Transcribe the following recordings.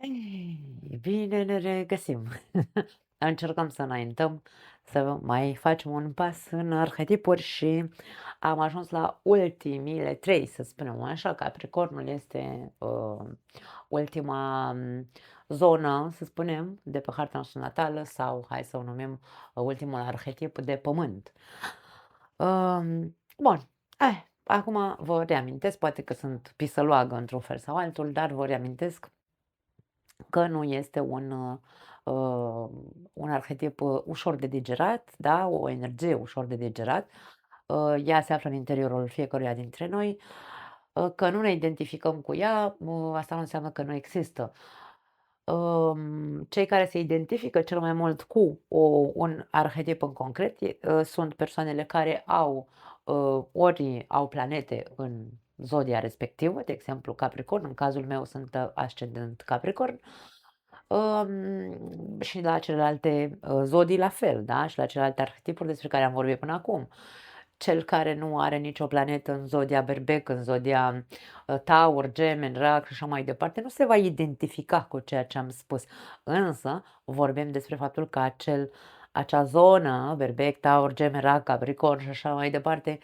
Ei, bine ne regăsim. Încercăm să înaintăm, să mai facem un pas în arhetipuri și am ajuns la ultimile 3, să spunem așa. Capricornul este ultima zonă, să spunem, de pe harta noastră natală sau hai să o numim ultimul arhetip de pământ. Bun, acum vă reamintesc, poate că sunt pisăloagă într-un fel sau altul, dar vă reamintesc că nu este un arhetip ușor de digerat, da, o energie ușor de digerat. Ea se află în interiorul fiecăruia dintre noi, că nu ne identificăm cu ea, asta nu înseamnă că nu există. Cei care se identifică cel mai mult cu un arhetip în concret sunt persoanele care ori au planete în zodia respectivă, de exemplu Capricorn, în cazul meu sunt ascendent Capricorn, și la celelalte zodii la fel, da? Și la celelalte arhetipuri despre care am vorbit până acum. Cel care nu are nicio planetă în zodia Berbec, în zodia Taur, Gemeni, Rac și așa mai departe, nu se va identifica cu ceea ce am spus. Însă vorbim despre faptul că acea zonă, Berbec, Taur, Gemeni, Rac, Capricorn și așa mai departe,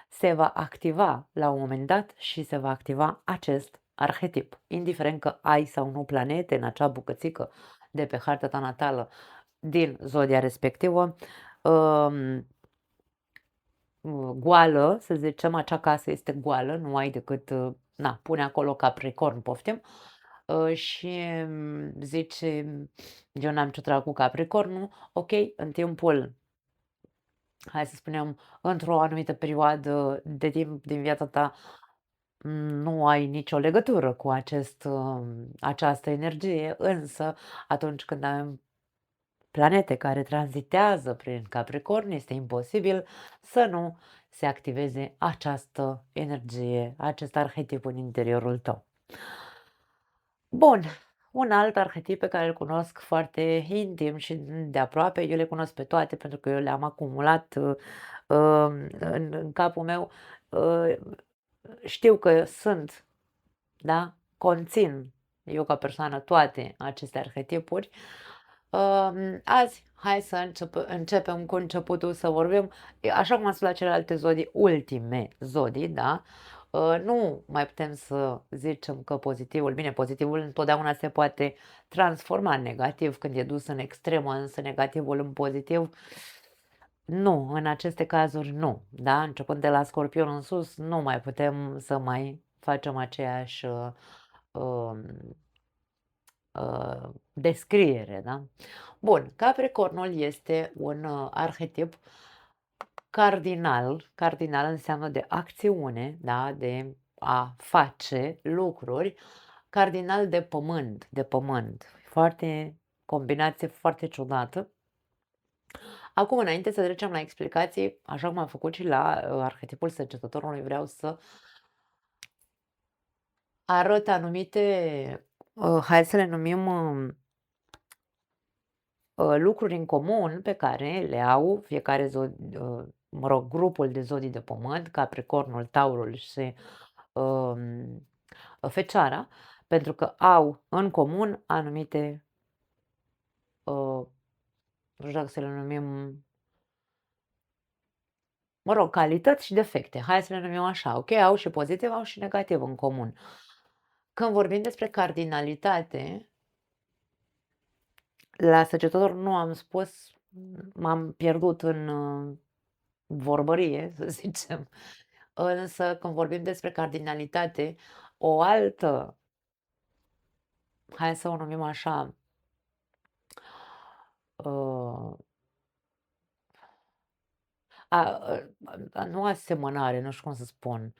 se va activa la un moment dat și se va activa acest arhetip. Indiferent că ai sau nu planete în acea bucățică de pe harta ta natală din zodia respectivă, goală, să zicem, acea casă este goală, nu ai decât, pune acolo Capricorn, poftim, și zici, eu n-am ce treabă cu Capricornul, ok, în timpul, hai să spunem, într-o anumită perioadă de timp din viața ta, nu ai nicio legătură cu această energie, însă atunci când avem planete care tranzitează prin Capricorn, este imposibil să nu se activeze această energie, acest arhetip în interiorul tău. Bun, un alt arhetip pe care îl cunosc foarte intim și de aproape, eu le cunosc pe toate pentru că eu le-am acumulat în capul meu, uh, știu că sunt, da, conțin eu ca persoană toate aceste arhetipuri. Azi, hai să începem cu începutul să vorbim, așa cum am spus la celelalte zodii, ultime zodii, da? Nu mai putem să zicem că pozitivul întotdeauna se poate transforma în negativ când e dus în extremă, însă negativul în pozitiv, nu, în aceste cazuri nu, da? Începând de la Scorpion în sus, nu mai putem să mai facem aceeași um, descriere, da? Bun, Capricornul este un arhetip cardinal. Cardinal înseamnă de acțiune, da? De a face lucruri. Cardinal de pământ. Foarte, combinație foarte ciudată. Acum, înainte să trecem la explicații, așa cum am făcut și la arhetipul săgetătorului, vreau să arăt anumite, hai să le numim lucruri în comun pe care le au fiecare grupul de zodii de pământ, Capricornul, Taurul și um, Fecioara, pentru că au în comun anumite, nu știu dacă să le numim, calități și defecte. Hai să le numim așa, ok? Au și pozitiv, au și negativ în comun. Când vorbim despre cardinalitate, la Săgetător nu am spus, m-am pierdut în vorbărie, să zicem. Însă când vorbim despre cardinalitate, o altă, hai să o numim așa, uh, nu asemănare, nu știu cum să spun,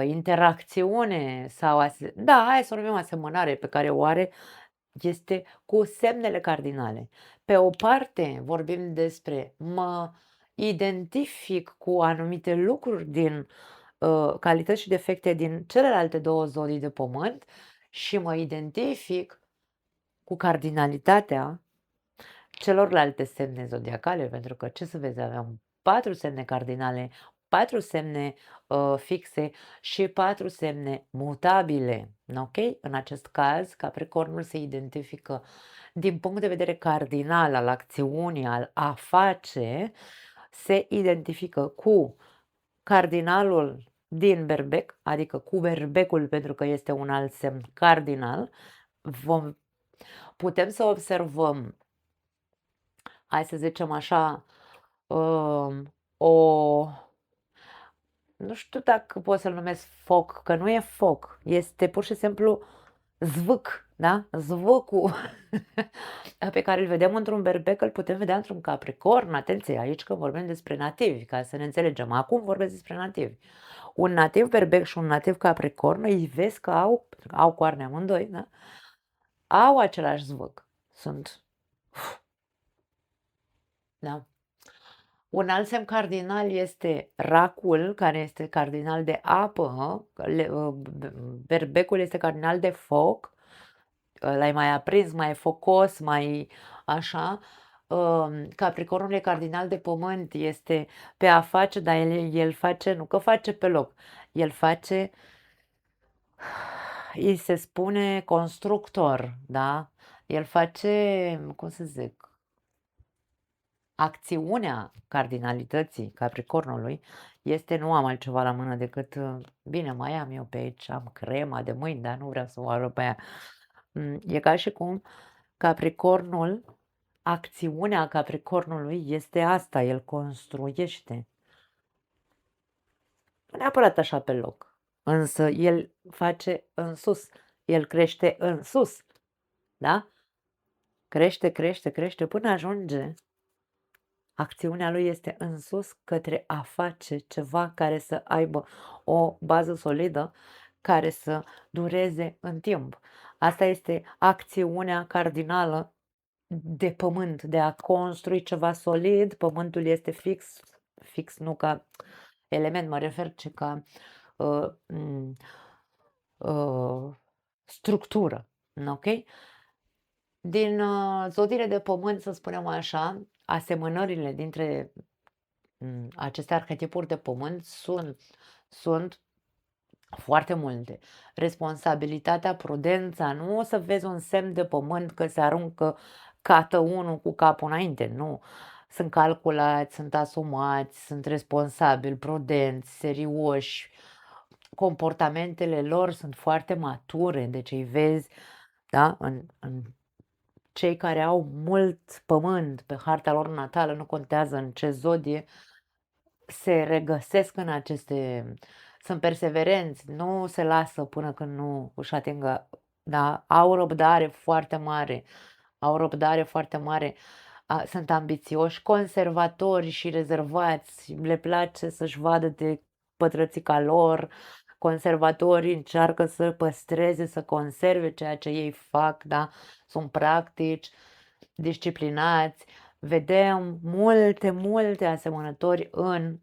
interacțiune sau da, hai să o numim asemănare pe care o are, este cu semnele cardinale. Pe o parte vorbim despre mă identific cu anumite lucruri din calități și defecte din celelalte 2 zodii de pământ și mă identific cu cardinalitatea celorlalte semne zodiacale, pentru că ce să vezi, aveam 4 semne cardinale, 4 semne fixe și 4 semne mutabile. Ok? În acest caz, Capricornul se identifică din punct de vedere cardinal al acțiunii, al a face, se identifică cu cardinalul din berbec, adică cu berbecul, pentru că este un alt semn cardinal. Putem să observăm, hai să zicem așa, o, nu știu dacă pot să-l numesc foc, că nu e foc, este pur și simplu zvâc, da? Zvâcul pe care îl vedem într-un berbec, îl putem vedea într-un capricorn. Atenție, aici că vorbim despre nativi, ca să ne înțelegem. Acum vorbesc despre nativi. Un nativ berbec și un nativ capricorn, îi vezi că au coarne amândoi, da? Au același zvâc. Sunt, da? Un alt semn cardinal este racul, care este cardinal de apă, berbecul este cardinal de foc, ăla e mai aprins, mai focos, mai așa. Capricornul e cardinal de pământ, este pe a face, dar el face, nu că face pe loc, el face, îi se spune constructor, da? El face, cum să zic, acțiunea cardinalității Capricornului este nu am altceva la mână decât, bine, mai am eu pe aici, am crema de mâini, dar nu vreau să o arăt pe aia. E ca și cum Capricornul, acțiunea Capricornului este asta, el construiește. Nu neapărat așa pe loc, însă el face în sus, el crește în sus, da? Crește, crește, crește până ajunge. Acțiunea lui este în sus către a face ceva care să aibă o bază solidă, care să dureze în timp. Asta este acțiunea cardinală de pământ, de a construi ceva solid. Pământul este fix nu ca element, mă refer, ci ca structură. Ok? Din zodiile de pământ, să spunem așa, asemănările dintre aceste arhetipuri de pământ sunt foarte multe. Responsabilitatea, prudența, nu o să vezi un semn de pământ că se aruncă cată unul cu capul înainte, nu. Sunt calculați, sunt asumați, sunt responsabili, prudenți, serioși. Comportamentele lor sunt foarte mature, deci îi vezi, da, în cei care au mult pământ pe harta lor natală, nu contează în ce zodie, se regăsesc în aceste, sunt perseverenți, nu se lasă până când nu își atingă, da, au răbdare foarte mare, sunt ambițioși, conservatori și rezervați, le place să-și vadă de pătrățica lor, conservatorii încearcă să păstreze, să conserve ceea ce ei fac, da, sunt practici, disciplinați. Vedem multe asemănători în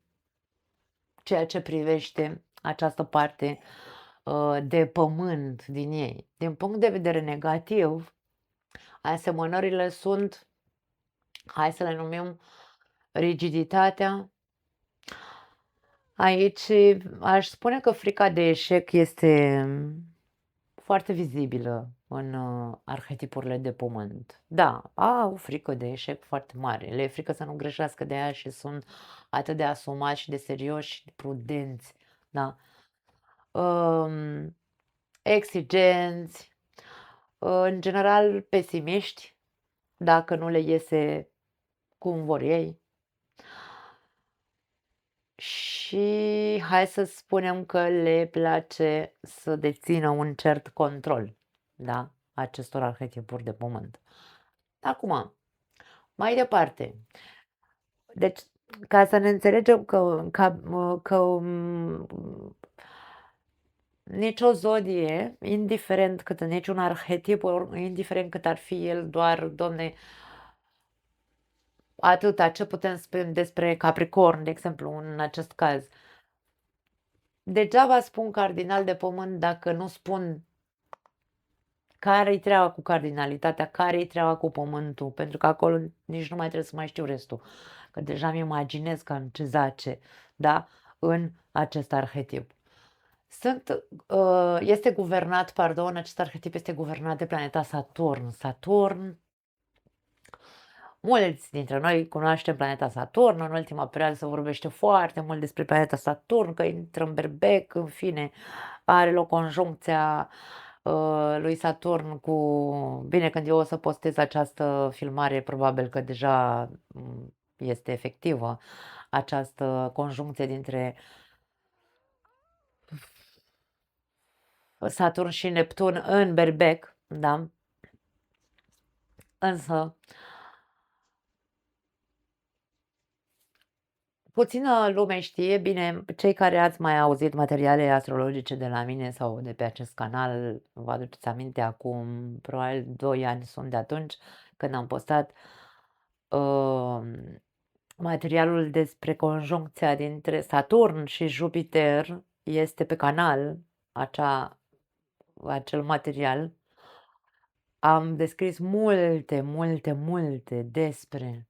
ceea ce privește această parte de pământ din ei. Din punct de vedere negativ, asemănările sunt, hai să le numim, rigiditatea. Aici aș spune că frica de eșec este foarte vizibilă în arhetipurile de pământ. Da, au frică de eșec foarte mare, le e frică să nu greșească, de aia și sunt atât de asumați și de serioși și prudenți, da? Exigenți, în general pesimiști, dacă nu le iese cum vor ei. Și hai să spunem că le place să dețină un cert control, da, acestor arhetipuri de pământ. Acum, mai departe, deci, ca să ne înțelegem că nicio zodie, indiferent cât, niciun arhetip, indiferent cât ar fi el, doar, domne, atâta ce putem spune despre Capricorn, de exemplu, în acest caz. Degeaba spun cardinal de pământ dacă nu spun care-i treaba cu cardinalitatea, care-i treaba cu pământul, pentru că acolo nici nu mai trebuie să mai știu restul, că deja îmi imaginez că în ce zace, da? în acest arhetip. Este guvernat, pardon, acest arhetip este guvernat de planeta Saturn. Saturn, mulți dintre noi cunoaștem planeta Saturn, în ultima perioadă se vorbește foarte mult despre planeta Saturn, că intră în berbec, în fine, are loc conjuncția lui Saturn cu... Bine, când eu o să postez această filmare, probabil că deja este efectivă această conjuncție dintre Saturn și Neptun în berbec, da? Însă, puțină lume știe, bine, cei care ați mai auzit materiale astrologice de la mine sau de pe acest canal, vă aduceți aminte, acum probabil 2 ani sunt de atunci când am postat materialul despre conjuncția dintre Saturn și Jupiter, este pe canal, acel material. Am descris multe despre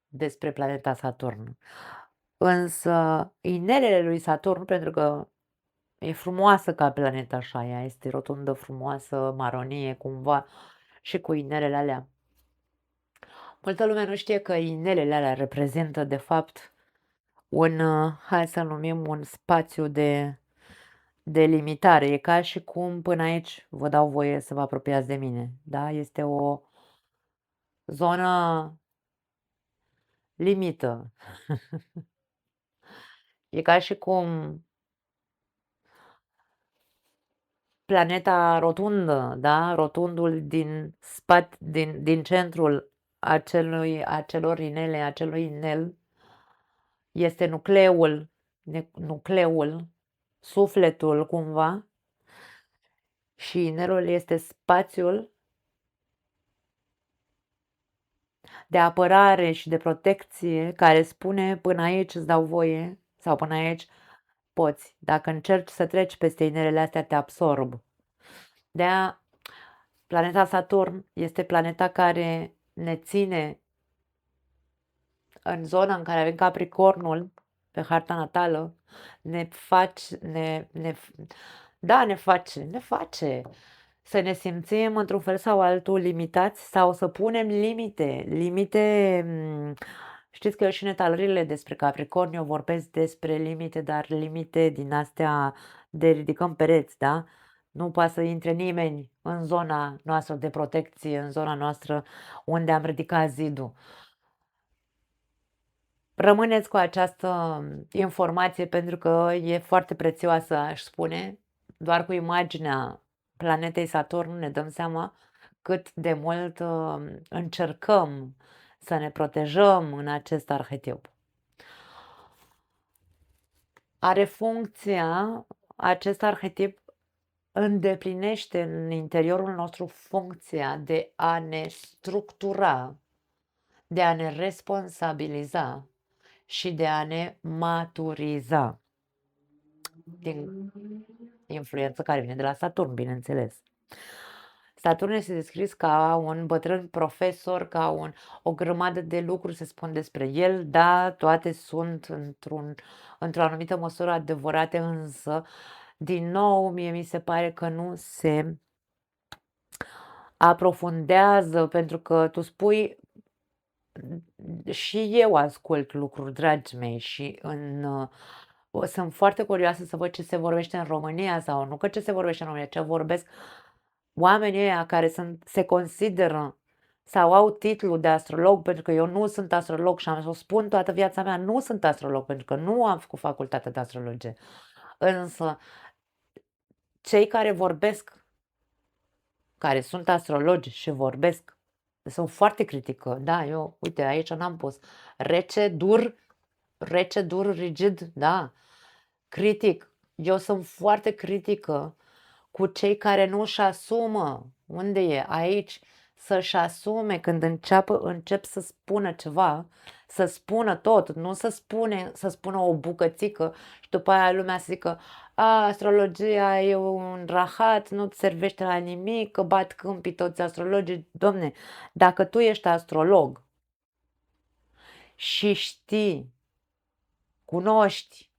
despre planeta Saturn. Însă inelele lui Saturn, pentru că e frumoasă ca planetă așa, ea este rotundă, frumoasă, maronie cumva și cu inelele alea. Multă lume nu știe că inelele alea reprezintă de fapt un, hai să numim un spațiu de limitare. E ca și cum până aici vă dau voie să vă apropiați de mine, da? Este o zonă limită. E ca și cum planeta rotundă, da? Rotundul din centrul acelor inele, acelui inel, este nucleul, sufletul cumva, și inelul este spațiul de apărare și de protecție care spune până aici îți dau voie sau până aici poți. Dacă încerci să treci peste inelele astea, te absorb. De-aia planeta Saturn este planeta care ne ține în zona în care avem Capricornul pe harta natală, ne face să ne simțim într-un fel sau altul limitați sau să punem limite, știți că eu și în etalările despre Capricorn eu vorbesc despre limite, dar limite din astea de ridicăm pereți, da? Nu poate să intre nimeni în zona noastră de protecție, în zona noastră unde am ridicat zidul. Rămâneți cu această informație pentru că e foarte prețioasă, aș spune. Doar cu imaginea planetei Saturn ne dăm seama cât de mult încercăm să ne protejăm în acest arhetip. Are funcția, acest arhetip îndeplinește în interiorul nostru funcția de a ne structura, de a ne responsabiliza și de a ne maturiza. Din influență care vine de la Saturn, bineînțeles. Saturn este descris ca un bătrân profesor, ca o grămadă de lucruri se spun despre el, da, toate sunt într-o anumită măsură adevărate, însă, din nou, mie mi se pare că nu se aprofundează, pentru că tu spui, și eu ascult lucruri, dragii mei, și sunt foarte curioasă să văd ce se vorbește în România sau nu că ce se vorbește în România, ce vorbesc oamenii ăia care se consideră sau au titlul de astrolog, pentru că eu nu sunt astrolog și o spun toată viața mea, nu sunt astrolog, pentru că nu am făcut facultatea de astrologie. Însă, cei care vorbesc, care sunt astrologi și vorbesc, sunt foarte critică. Da, eu, uite, aici n-am pus. Rece, dur, rigid, da. Critic. Eu sunt foarte critică cu cei care nu își asumă. Unde e? Aici. Să-și asume când încep să spună ceva, să spună tot, nu să spună o bucățică și după aia lumea să zică astrologia e un rahat, nu-ți servește la nimic, că bat câmpii toți astrologii. Domne, dacă tu ești astrolog și știi, cunoști,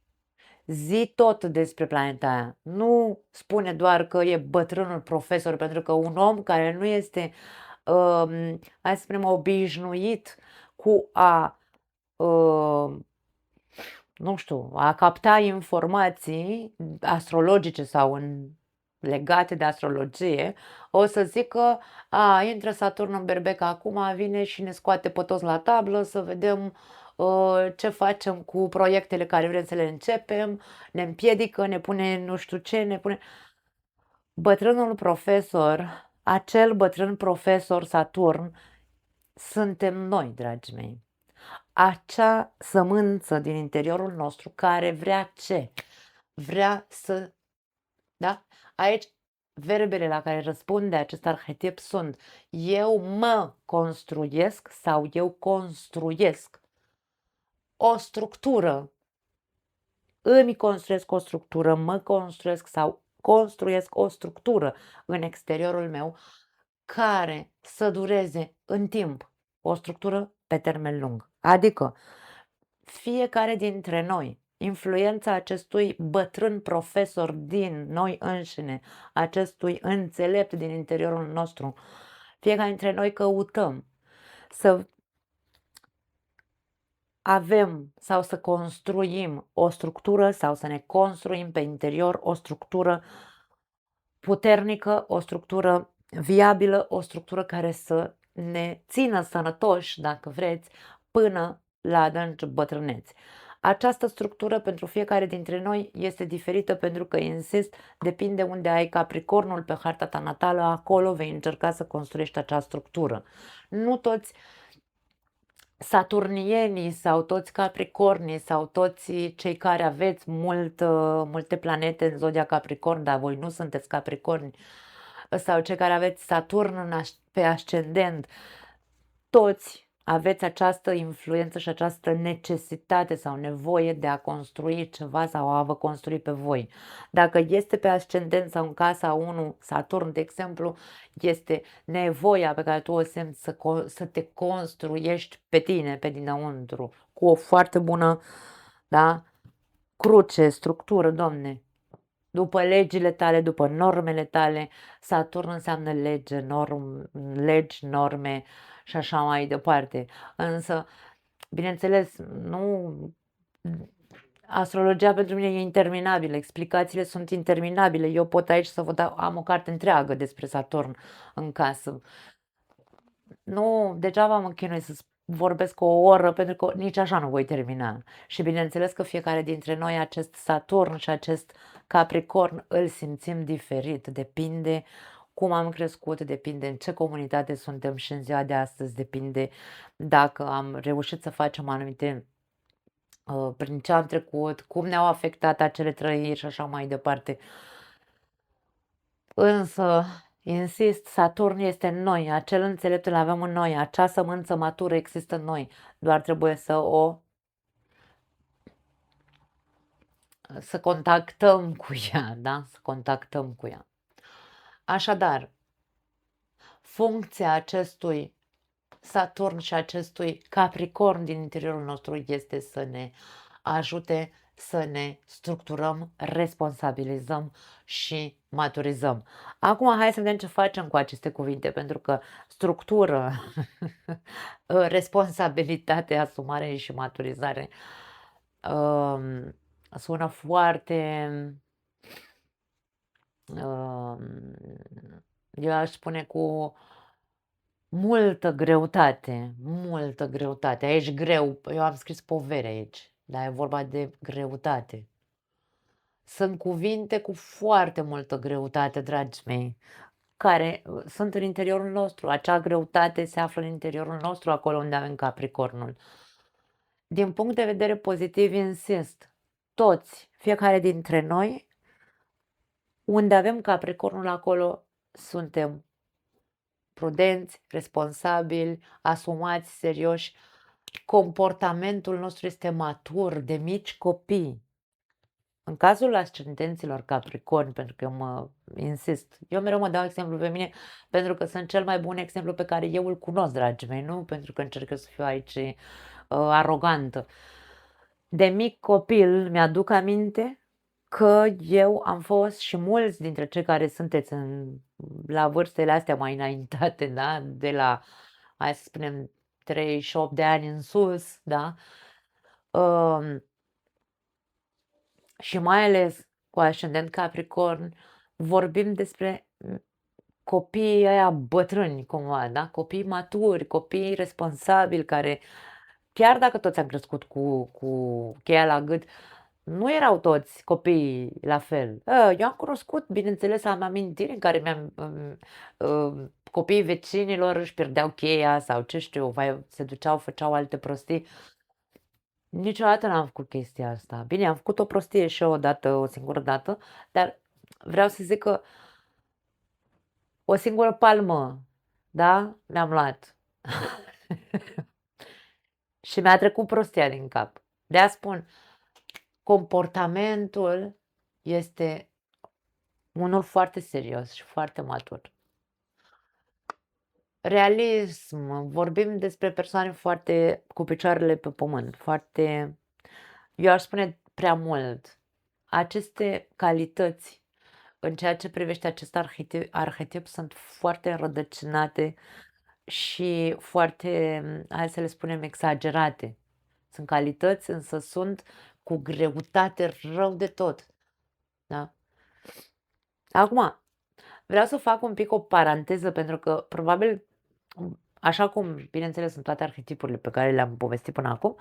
zi tot despre planeta aia. Nu spune doar că e bătrânul profesor, pentru că un om care nu este, hai să spunem, obișnuit cu a, nu știu, a capta informații astrologice sau legate de astrologie, o să zică, intră Saturn în berbec acum, vine și ne scoate pe toți la tablă să vedem ce facem cu proiectele care vrem să le începem, ne împiedică, ne pune nu știu ce, ne pune... Bătrânul profesor, acel bătrân profesor Saturn, suntem noi, dragii mei. Acea sămânță din interiorul nostru care vrea ce? Vrea să... Da? Aici verbele la care răspunde acest arhetip sunt eu mă construiesc sau eu construiesc o structură. Îmi construiesc o structură, mă construiesc sau construiesc o structură în exteriorul meu care să dureze în timp, o structură pe termen lung. Adică fiecare dintre noi, influența acestui bătrân profesor din noi înșine, acestui înțelept din interiorul nostru, fiecare dintre noi căutăm să avem sau să construim o structură sau să ne construim pe interior o structură puternică, o structură viabilă, o structură care să ne țină sănătoși, dacă vreți, până la adânci bătrâneți. Această structură pentru fiecare dintre noi este diferită pentru că, insist, depinde unde ai Capricornul pe harta ta natală, acolo vei încerca să construiești acea structură. Nu toți saturnienii sau toți capricornii sau toți cei care aveți multe planete în zodia Capricorn, dar voi nu sunteți capricorni, sau cei care aveți Saturn pe ascendent, toți aveți această influență și această necesitate sau nevoie de a construi ceva sau a vă construi pe voi. Dacă este pe ascendent sau în casa 1 Saturn, de exemplu, este nevoia pe care tu o simți să te construiești pe tine, pe dinăuntru, cu o foarte bună, da, cruce, structură, Doamne. După legile tale, după normele tale, Saturn înseamnă legi, norme și așa mai departe. Însă, bineînțeles, nu... Astrologia pentru mine e interminabilă, explicațiile sunt interminabile. Eu pot aici să vă dau, am o carte întreagă despre Saturn în casă. Nu, degeaba mă chinui să vorbesc o oră, pentru că nici așa nu voi termina. Și bineînțeles că fiecare dintre noi acest Saturn și acest Capricorn îl simțim diferit. Depinde cum am crescut, depinde în ce comunitate suntem și în ziua de astăzi, depinde dacă am reușit să facem anumite prin ce am trecut, cum ne-au afectat acele trăiri și așa mai departe. Însă, insist, Saturn este în noi, acel înțelept îl avem în noi, acea sămânță matură există în noi, doar trebuie să contactăm cu ea, da? Să contactăm cu ea. Așadar, funcția acestui Saturn și acestui Capricorn din interiorul nostru este să ne ajute să ne structurăm, responsabilizăm și maturizăm. Acum hai să vedem ce facem cu aceste cuvinte, pentru că structură, responsabilitate, asumare și maturizare sună foarte, eu aș spune cu multă greutate, multă greutate. Aici greu, eu am scris povere aici, dar e vorba de greutate. Sunt cuvinte cu foarte multă greutate, dragii mei, care sunt în interiorul nostru. Acea greutate se află în interiorul nostru, acolo unde avem Capricornul. Din punct de vedere pozitiv, insist, toți, fiecare dintre noi, unde avem Capricornul, acolo suntem prudenți, responsabili, asumați, serioși. Comportamentul nostru este matur, de mici copii. În cazul ascendenților Capricorni, pentru că insist, eu mereu mă dau exemplu pe mine, pentru că sunt cel mai bun exemplu pe care eu îl cunosc, dragii mei, nu pentru că încerc să fiu aici arogantă. De mic copil mi-aduc aminte că eu am fost și mulți dintre cei care sunteți la vârstele astea mai înaintate, da? De la, hai să spunem, 38 de ani în sus, da? Și mai ales cu ascendent Capricorn, vorbim despre copiii ăia bătrâni cumva, da? Copii maturi, copii responsabili care, chiar dacă toți am crescut cu cheia la gât, nu erau toți copiii la fel. Eu am cunoscut, bineînțeles, am amintiri în care copiii vecinilor își pierdeau cheia sau ce știu, se duceau, făceau alte prostii. Niciodată n-am făcut chestia asta. Bine, am făcut o prostie și eu o singură dată, dar vreau să zic că o singură palmă, da, mi-am luat. Și mi-a trecut prostia din cap. De-aia spun, comportamentul este unul foarte serios și foarte matur. Realism, vorbim despre persoane foarte cu picioarele pe pământ, foarte, eu aș spune prea mult. Aceste calități în ceea ce privește acest arhetip sunt foarte înrădăcinate și foarte, hai să le spunem, exagerate. Sunt calități, însă sunt cu greutate rău de tot. Da? Acum, vreau să fac un pic o paranteză, pentru că probabil, așa cum, bineînțeles, sunt toate arhetipurile pe care le-am povestit până acum,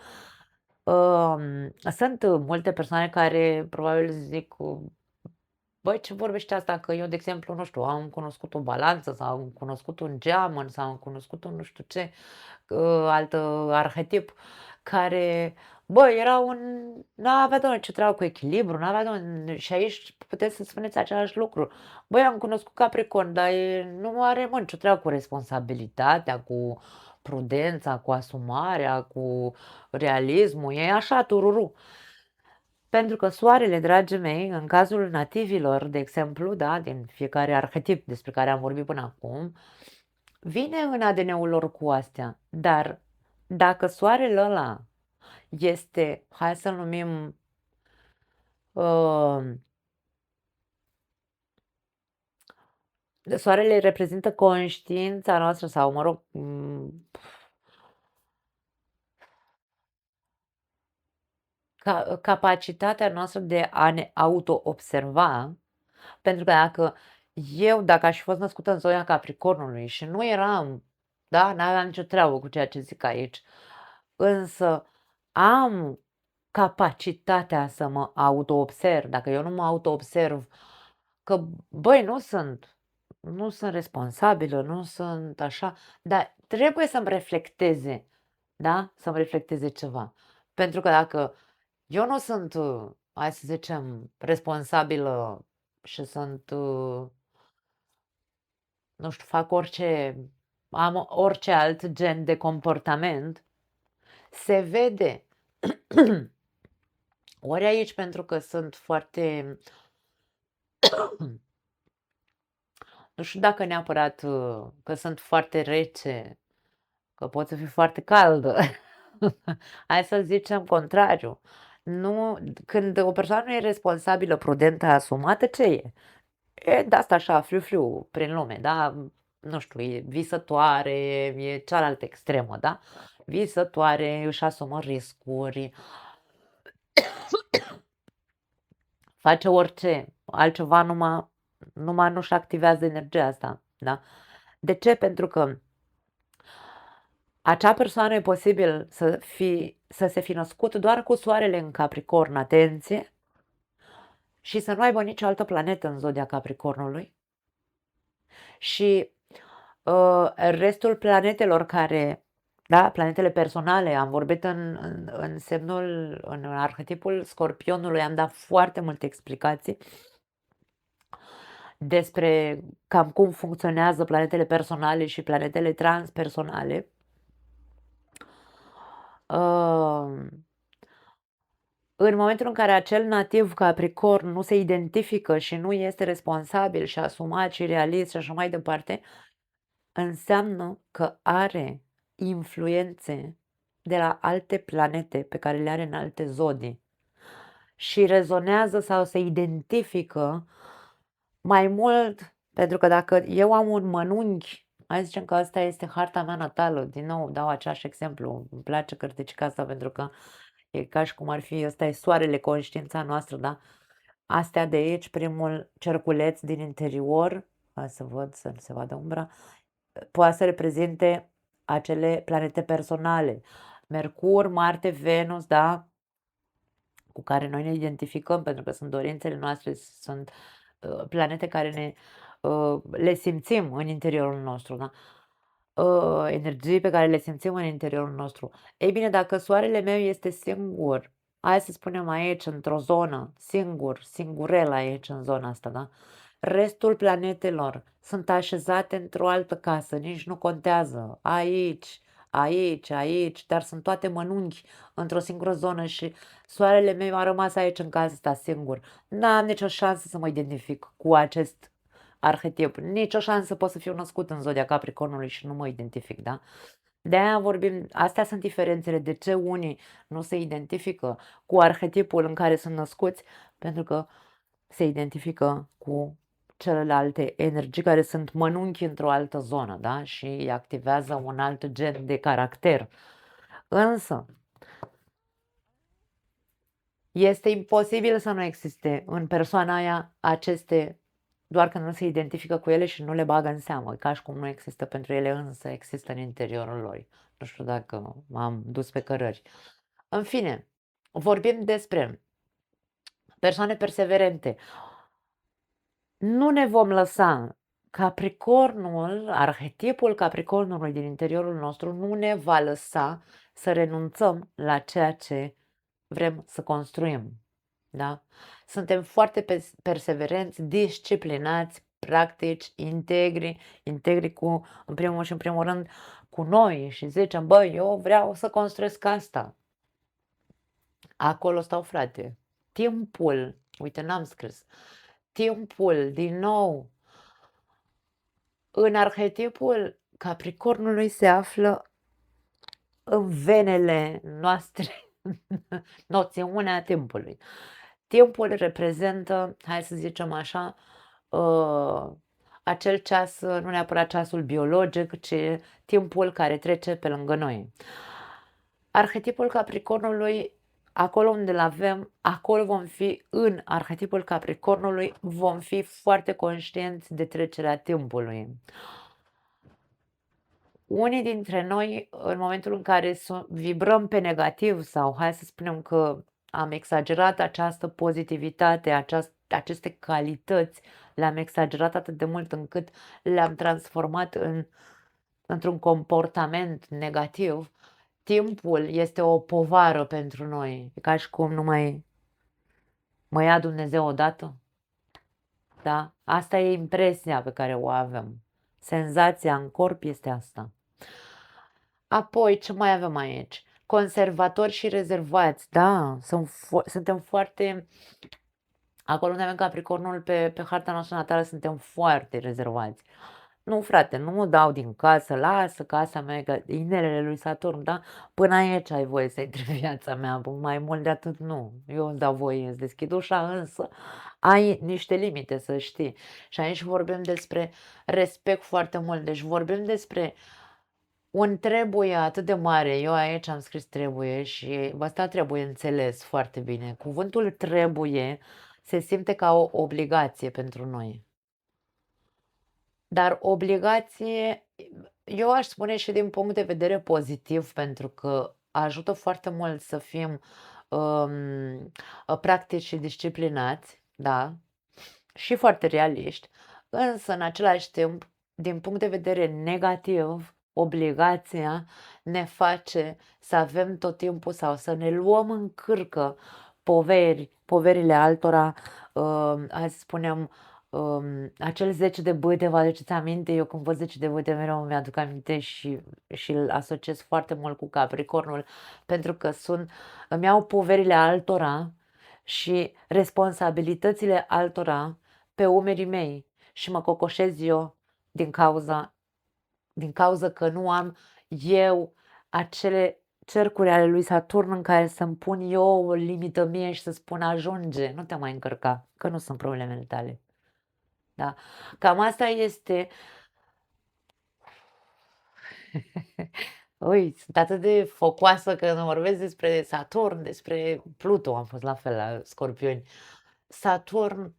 sunt multe persoane care probabil zic, băi, ce vorbește asta? Că eu, de exemplu, nu știu, am cunoscut o balanță sau am cunoscut un geamăn sau am cunoscut un nu știu ce, alt arhetip care, bă, n-avea doar ce treabă cu echilibru, n-avea doar, și aici puteți să spuneți același lucru. Băi, am cunoscut Capricorn, dar nu are, nicio treabă cu responsabilitatea, cu prudența, cu asumarea, cu realismul, e așa, tururu. Pentru că soarele, dragii mei, în cazul nativilor, de exemplu, da, din fiecare arhetip despre care am vorbit până acum, vine în ADN-ul lor cu astea. Dar dacă soarele ăla este, hai să-l numim, soarele reprezintă conștiința noastră sau, mă rog, capacitatea noastră de a ne auto-observa, pentru că dacă aș fi fost născută în zona Capricornului și nu eram, da, n-aveam nicio treabă cu ceea ce zic aici, însă am capacitatea să mă auto-observ. Dacă eu nu mă auto-observ că, băi, nu sunt responsabilă, nu sunt așa, dar trebuie să-mi reflecteze, da? Să-mi reflecteze ceva. Pentru că dacă eu nu sunt, hai să zicem, responsabilă și sunt, nu știu, am orice alt gen de comportament, se vede. Ori aici pentru că sunt foarte, nu știu dacă neapărat că sunt foarte rece, că pot să fiu foarte caldă. Hai să zicem contrariu. Nu, când o persoană nu e responsabilă, prudentă, asumată, ce e? E de asta așa, fliu-fliu prin lume, da? Nu știu, e visătoare, e cealaltă extremă, da? Visătoare, își asumă riscuri, face orice, altceva numai nu-și activează energia asta, da? De ce? Pentru că acea persoană e posibil să se fi născut doar cu soarele în Capricorn, atenție, și să nu aibă nicio altă planetă în zodia Capricornului. Și restul planetelor da, planetele personale, am vorbit în arhetipul Scorpionului, am dat foarte multe explicații despre cam cum funcționează planetele personale și planetele transpersonale. În momentul în care acel nativ Capricorn nu se identifică și nu este responsabil și asumat și realist și așa mai departe, înseamnă că are influențe de la alte planete pe care le are în alte zodii și rezonează sau se identifică mai mult, pentru că dacă eu am un mănunchi, hai să zicem că asta este harta mea natală, din nou dau același exemplu, îmi place cărticica asta pentru că e ca și cum ar fi, ăsta e soarele, conștiința noastră, da? Astea de aici, primul cerculeț din interior, hai să văd, să nu se vadă umbra, poate să reprezinte acele planete personale. Mercur, Marte, Venus, da? Cu care noi ne identificăm pentru că sunt dorințele noastre, sunt planete care le simțim în interiorul nostru, da? Energii pe care le simțim în interiorul nostru. Ei bine, dacă soarele meu este singur, hai să spunem aici, într-o zonă, singurel aici, în zona asta, da? Restul planetelor sunt așezate într-o altă casă, nici nu contează. Aici, aici, dar sunt toate mănunchi într-o singură zonă și soarele meu a rămas aici în casa asta singur. N-am nicio șansă să mă identific cu acest arhetip. Nicio șansă pot să fiu născut în zodia Capricornului și nu mă identific, da? De-aia vorbim, astea sunt diferențele, de ce unii nu se identifică cu arhetipul în care sunt născuți, pentru că se identifică cu celelalte energii care sunt mănunchi într-o altă zonă, da? Și îi activează un alt gen de caracter. Însă, este imposibil să nu existe în persoana aia aceste, doar că nu se identifică cu ele și nu le bagă în seamă, ca și cum nu există pentru ele, însă există în interiorul lor. Nu știu dacă m-am dus pe cărări. În fine, vorbim despre persoane perseverente. Nu ne vom lăsa. Capricornul, arhetipul Capricornului din interiorul nostru nu ne va lăsa să renunțăm la ceea ce vrem să construim. Da? Suntem foarte perseverenți, disciplinați, practici, integri cu, în primul și în primul rând, cu noi și zicem, bă, eu vreau să construiesc asta. Acolo stau, frate. Timpul, uite, n-am scris, timpul, din nou, în arhetipul Capricornului se află în venele noastre noțiunea timpului. Timpul reprezintă, hai să zicem așa, acel ceas, nu neapărat ceasul biologic, ci timpul care trece pe lângă noi. Arhetipul Capricornului, acolo unde îl avem, acolo vom fi, în arhetipul Capricornului, vom fi foarte conștienți de trecerea timpului. Unii dintre noi, în momentul în care vibrăm pe negativ sau hai să spunem că am exagerat această pozitivitate, aceste calități, le-am exagerat atât de mult încât le-am transformat într-un comportament negativ, timpul este o povară pentru noi. E ca și cum nu mai mă ia Dumnezeu odată. Da? Asta e impresia pe care o avem. Senzația în corp este asta. Apoi, ce mai avem aici? Conservatori și rezervați. Da, suntem foarte... Acolo unde avem Capricornul pe harta noastră natală, suntem foarte rezervați. Nu, frate, nu mă dau din casă, lasă casa mea, că inelele lui Saturn, da? Până aici ai voie să intri în viața mea, mai mult de atât nu. Eu îți dau voie, îți deschid ușa, însă ai niște limite, să știi. Și aici vorbim despre respect foarte mult, deci vorbim despre un trebuie atât de mare, eu aici am scris trebuie și asta trebuie înțeles foarte bine. Cuvântul trebuie se simte ca o obligație pentru noi. Dar obligație, eu aș spune și din punct de vedere pozitiv, pentru că ajută foarte mult să fim practici și disciplinați, da, și foarte realiști, însă în același timp, din punct de vedere negativ, obligația ne face să avem tot timpul sau să ne luăm în cârcă poverile altora, hai să spunem, acel 10 de bâte, vă aduceți aminte? Eu când văd 10 de bâte mereu îmi aduc aminte și îl asociez foarte mult cu Capricornul, pentru că îmi iau poverile altora și responsabilitățile altora pe umerii mei și mă cocoșez eu din cauza că nu am eu cercuri ale lui Saturn în care să-mi pun eu o limită mie și să spun ajunge, nu te mai încărca, că nu sunt problemele tale. Da? Cam asta este. Ui, sunt atât de focoasă că când vorbesc despre Saturn, despre Pluto, am fost la fel la Scorpioni. Saturn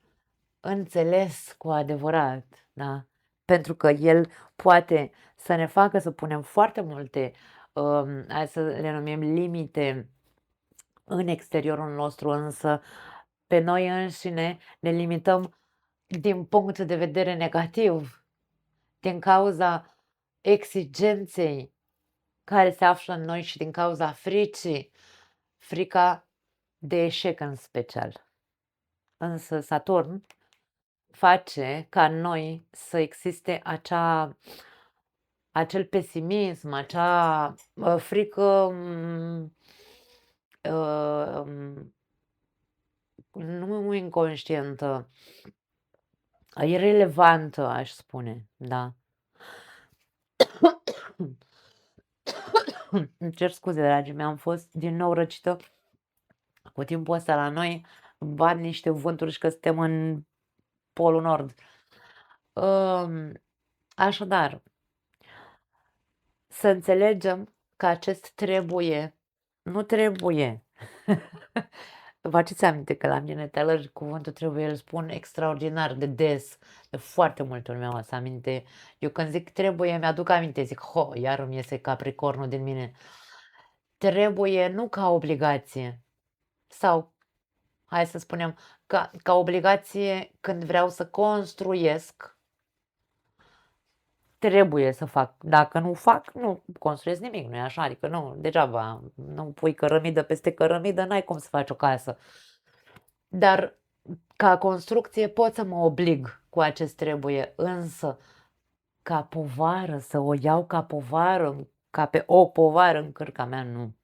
înțeles cu adevărat, da? Pentru că el poate să ne facă să punem foarte multe, hai să le numim limite în exteriorul nostru, însă pe noi înșine ne limităm din punct de vedere negativ, din cauza exigenței care se află în noi și din cauza fricii, frica de eșec în special. Însă Saturn face ca în noi să existe acel pesimism, acea frică nu inconștientă, irelevantă, aș spune, da. Îmi cer scuze, dragii mei, am fost din nou răcită cu timpul ăsta la noi, bat niște vânturi și că suntem în Polul Nord. Așadar, să înțelegem că acest trebuie, nu trebuie. Vă aduceți aminte că la mine teală cuvântul trebuie îl spun extraordinar de des, de foarte multe ori mi-am adus aminte. Eu când zic trebuie, mi-aduc aminte, zic, iar îmi iese Capricornul din mine. Trebuie nu ca obligație sau, hai să spunem, ca obligație când vreau să construiesc, trebuie să fac. Dacă nu fac, nu construiesc nimic, nu-i așa? Adică nu, degeaba, nu pui cărămidă peste cărămidă, n-ai cum să faci o casă. Dar ca construcție pot să mă oblig cu acest trebuie, însă ca povară, să o iau ca povară, ca pe o povară în cârca mea, nu.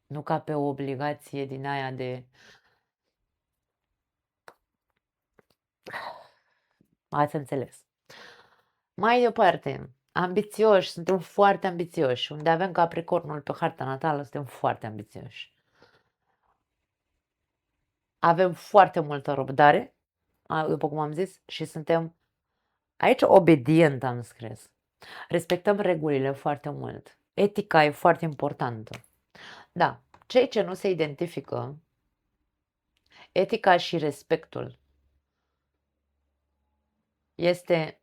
Nu ca pe o obligație din aia de... Ați înțeles. Mai departe, ambițioși, suntem foarte ambițioși. Unde avem Capricornul pe harta natală, suntem foarte ambițioși. Avem foarte multă răbdare, după cum am zis, și suntem aici obedient, am scris. Respectăm regulile foarte mult. Etica e foarte importantă. Da, cei ce nu se identifică, etica și respectul este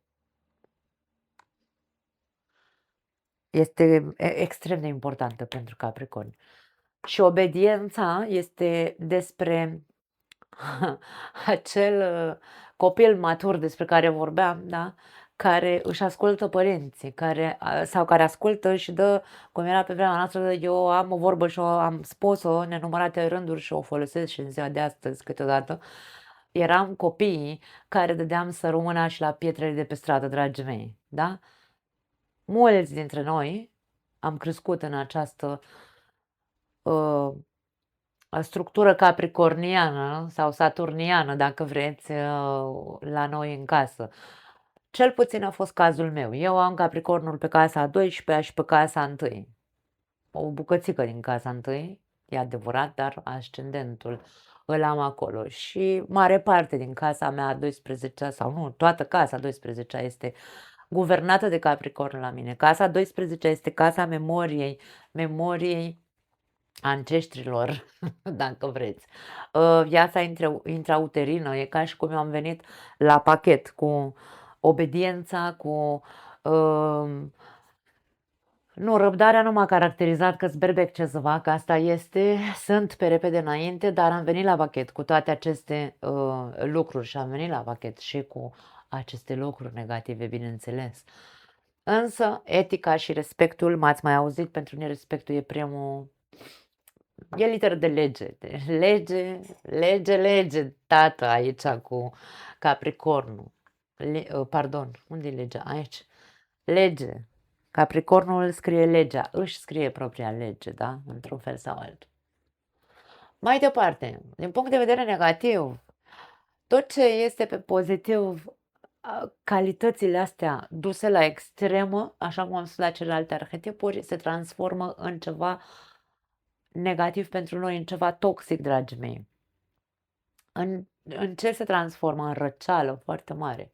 extrem de importantă pentru Capricorn. Și obediența este despre acel copil matur despre care vorbeam, da? Care își ascultă părinții, care ascultă și dă, cum era pe vremea noastră, eu am o vorbă și am spus-o nenumărate rânduri și o folosesc și în ziua de astăzi câteodată. Eram copiii care dădeam sărmâna și la pietrele de pe stradă, dragii mei, da? Mulți dintre noi am crescut în această structură capricorniană sau saturniană, dacă vreți, la noi în casă. Cel puțin a fost cazul meu. Eu am Capricornul pe casa a 12-a și pe casa a 1. O bucățică din casa 1, e adevărat, dar ascendentul îl am acolo. Și mare parte din casa mea a 12-a, sau nu, toată casa a 12-a este guvernată de Capricorn la mine. Casa 12-a este casa memoriei ancestrilor, dacă vreți. Viața intrauterină e ca și cum eu am venit la pachet cu obediența, cu... Nu, răbdarea nu m-a caracterizat că-s berbec ce să fac, asta este, sunt pe repede înainte, dar am venit la pachet cu toate aceste lucruri și am venit la pachet și cu aceste lucruri negative, bineînțeles. Însă, etica și respectul, m-ați mai auzit, pentru mine respectul e primul. E literă de lege. Lege, tată, aici cu Capricornul. Pardon, unde e legea? Aici. Lege. Capricornul scrie legea, își scrie propria lege, da? Într-un fel sau altul. Mai departe, din punct de vedere negativ, tot ce este pe pozitiv calitățile astea duse la extremă, așa cum am spus la celelalte arhetipuri, se transformă în ceva negativ pentru noi, în ceva toxic, dragii mei. În ce se transformă? În răceală foarte mare.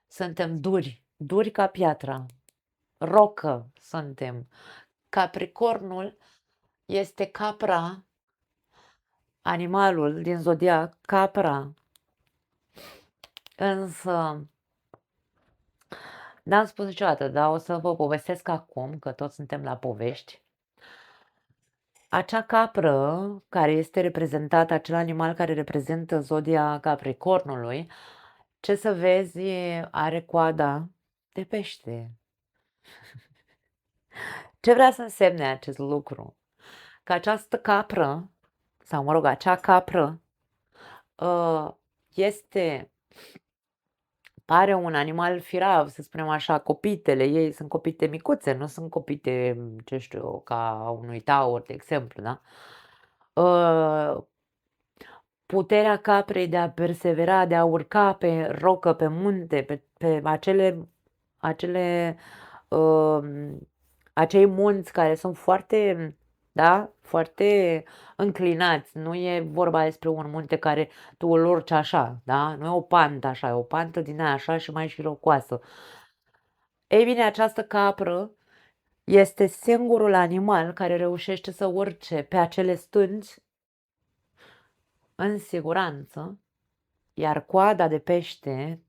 Suntem duri, duri ca piatra, rocă suntem. Capricornul este capra, animalul din zodiac, capra. Însă, n-am spus niciodată, dar o să vă povestesc acum, că toți suntem la povești. Acea capră care este reprezentată, acel animal care reprezintă zodia Capricornului, ce să vezi, are coada de pește. Ce vrea să însemne acest lucru? Că această capră, sau mă rog, acea capră, pare un animal firav, să spunem așa, copitele ei sunt copite micuțe, nu sunt copite, ce știu eu, ca unui taur, de exemplu, da? Puterea caprei de a persevera, de a urca pe rocă, pe munte, pe acei munți care sunt foarte, da, foarte înclinați. Nu e vorba despre un munte care tu îl urci așa, da? Nu e o pantă așa, e o pantă din aia așa și mai șirocoasă. Ei bine, această capră este singurul animal care reușește să urce pe acele stânci în siguranță, iar coada de pește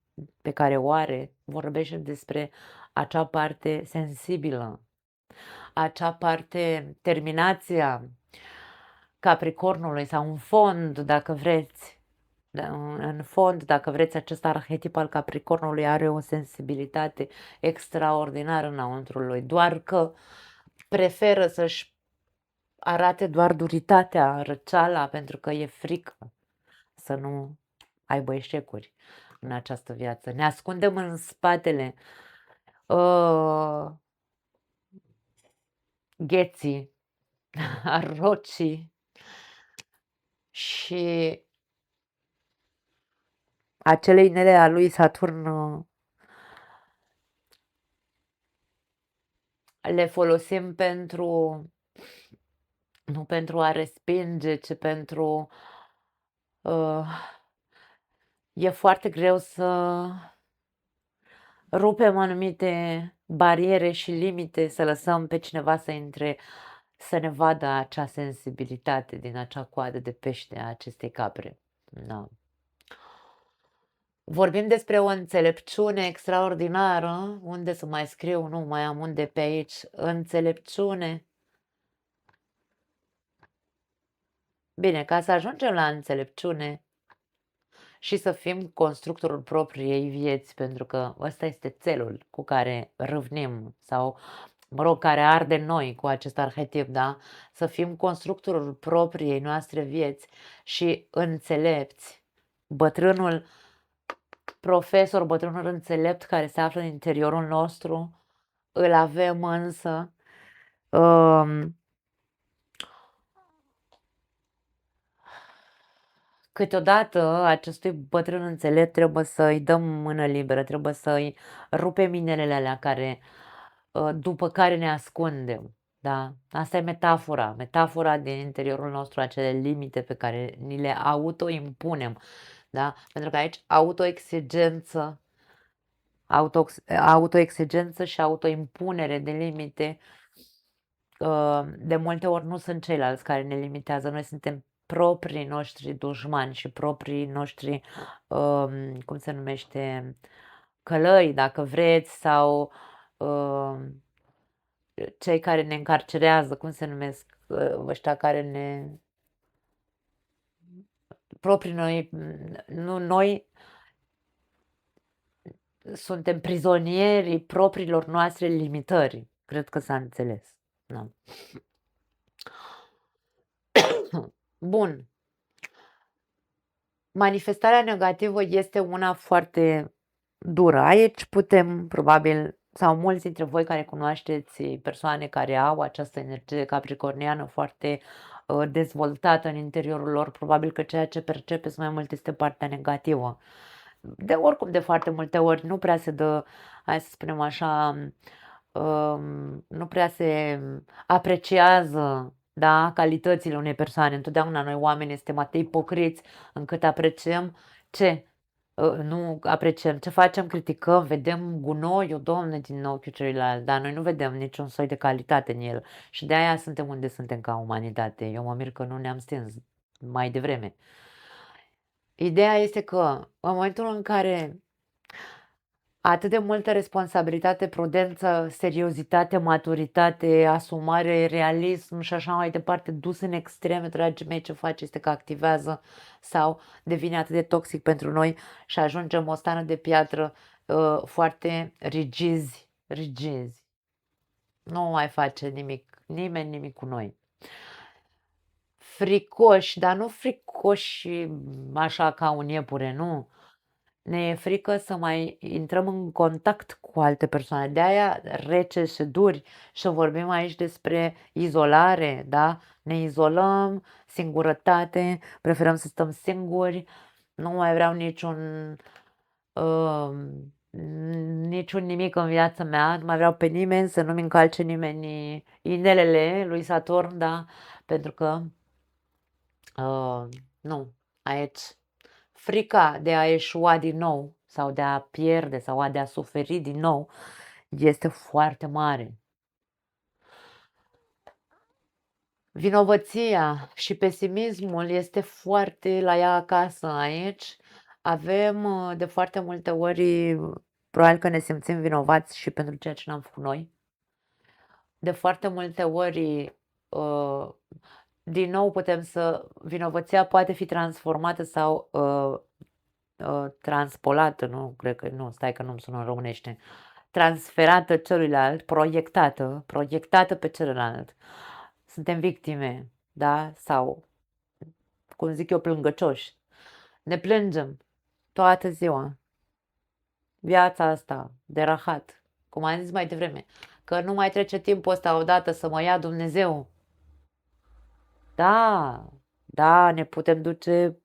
pe care o are vorbește despre acea parte sensibilă, acea parte, terminația Capricornului sau în fond, dacă vreți, în fond, dacă vreți, acest arhetip al Capricornului are o sensibilitate extraordinară înăuntrul lui, doar că preferă să-și arate doar duritatea, răceala, pentru că e frică să nu aibă eșecuri în această viață. Ne ascundem în spatele gheții, a rocii și acelei inele a lui Saturn, le folosim nu pentru a respinge, ci pentru e foarte greu să rupem anumite bariere și limite, să lăsăm pe cineva să intre, să ne vadă acea sensibilitate din acea coadă de pește a acestei capre. Da. Vorbim despre o înțelepciune extraordinară. Unde să mai scriu? Nu mai am unde pe aici. Înțelepciune. Bine, ca să ajungem la înțelepciune și să fim constructorul propriei vieți, pentru că ăsta este țelul cu care râvnim sau, mă rog, care arde în noi cu acest arhetip, da? Să fim constructorul propriei noastre vieți și înțelepți. Bătrânul profesor, bătrânul înțelept care se află în interiorul nostru, îl avem însă câteodată acestui bătrân înțelept trebuie să-i dăm mână liberă, trebuie să-i rupem inelele alea după care ne ascundem. Da? Asta e metafora din interiorul nostru, acele limite pe care ni le autoimpunem. Da? Pentru că aici autoexigență și autoimpunere de limite, de multe ori nu sunt ceilalți care ne limitează, noi suntem proprii noștri dușmani și proprii noștri, cum se numește, călăi, dacă vreți, sau cei care ne încarcerează, cum se numesc, ăștia care proprii noi, nu noi suntem prizonierii propriilor noastre limitări. Cred că s-a înțeles. Da. Bun. Manifestarea negativă este una foarte dură. Aici putem, probabil, sau mulți dintre voi care cunoașteți persoane care au această energie capricorniană foarte dezvoltată în interiorul lor, probabil că ceea ce percepeți mai mult este partea negativă. oricum de foarte multe ori nu prea se dă, hai să spunem așa, nu prea se apreciază, da, calitățile unei persoane. Întotdeauna noi oamenii suntem atât de ipocriți încât apreciem ce? Nu apreciem. Ce facem? Criticăm, vedem gunoiul, Doamne, din ochiul celuilalt, dar noi nu vedem niciun soi de calitate în el și de aia suntem unde suntem ca umanitate. Eu mă mir că nu ne-am stins mai devreme. Ideea este că în momentul în care atât de multă responsabilitate, prudență, seriozitate, maturitate, asumare, realism și așa mai departe, dus în extreme, dragii mei, ce face este că activează sau devine atât de toxic pentru noi și ajungem o stană de piatră foarte rigizi. Nu mai face nimeni nimic cu noi. Fricoși, dar nu fricoși așa ca un iepure, nu. Ne e frică să mai intrăm în contact cu alte persoane. De aia rece și duri și vorbim aici despre izolare, da? Ne izolăm, singurătate, preferăm să stăm singuri, nu mai vreau uh, niciun nimic în viața mea, nu mai vreau pe nimeni, să nu-mi încalce nimeni inelele lui Saturn, da? Pentru că nu, aici frica de a eșua din nou sau de a pierde sau de a suferi din nou este foarte mare. Vinovăția și pesimismul este foarte la ea acasă aici. Avem de foarte multe ori, probabil că ne simțim vinovați și pentru ceea ce n-am făcut noi. De foarte multe ori, din nou vinovăția poate fi transformată sau transpolată, nu, cred că nu, stai că nu-mi sună în românește, transferată celuilalt, proiectată pe celălalt. Suntem victime, da? Sau, cum zic eu, plângăcioși. Ne plângem toată ziua. Viața asta, de rahat, cum am zis mai devreme, că nu mai trece timpul ăsta odată să mă ia Dumnezeu. Da, ne putem duce,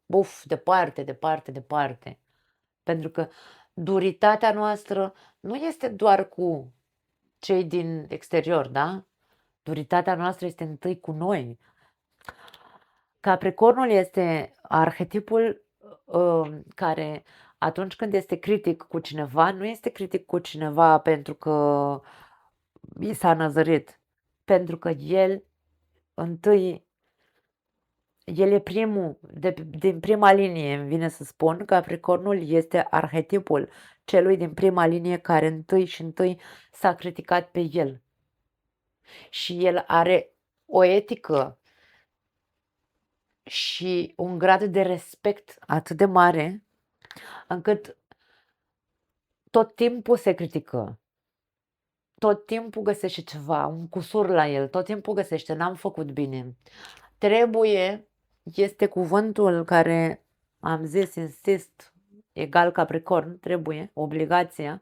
departe. Pentru că duritatea noastră nu este doar cu cei din exterior, da? Duritatea noastră este întâi cu noi. Capricornul este arhetipul care atunci când este critic cu cineva, nu este critic cu cineva pentru că i s-a năzărit, pentru că el e primul, din prima linie, îmi vine să spun, Capricornul este arhetipul celui din prima linie care întâi s-a criticat pe el. Și el are o etică și un grad de respect atât de mare, încât tot timpul se critică. Tot timpul găsește ceva, un cusur la el, tot timpul găsește, n-am făcut bine. Trebuie este cuvântul care am zis, insist, egal Capricorn, trebuie, obligația,